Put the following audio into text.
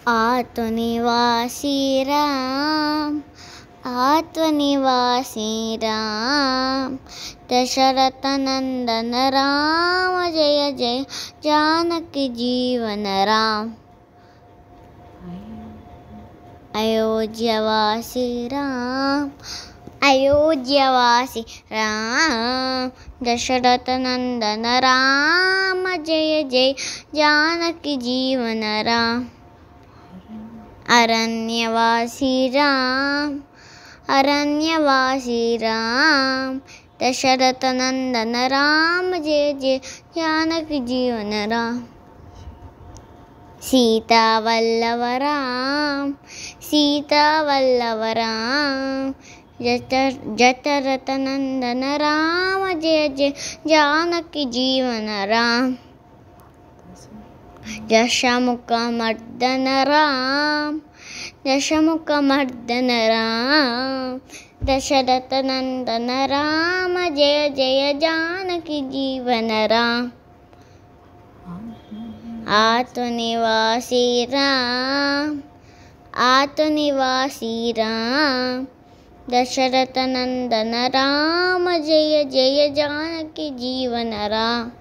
आत्मनिवासी Ram, आत्मनिवासी Ram, Dasharath Nandan Ram, Jai Jai Janaki Jeevan Ram. अयोध्यावासी Ram, अयोध्यावासी Ram, Dasharath Nandan Ram, Jai Jai Janaki Jeevan Ram. अरण्यवासी Ram, अरण्यवासी Ram, Dasharath Nandan Ram, Jai Jai Janaki Jeevan Ram. Sita Vallabh Ram, Sita Vallabh Ram, Dasharath Nandan Ram, Jai Jai Janaki Jeevan Ram. दशमुखमर्दन Ram, दशमुखमर्दन Ram, Dasharath Nandan Ram, Jai Jai Janaki Jeevan Ram. आत्मनिवासी Ram, आत्मनिवासी Ram, Dasharath Nandan Ram, Jai Jai Janaki Jeevan Ram.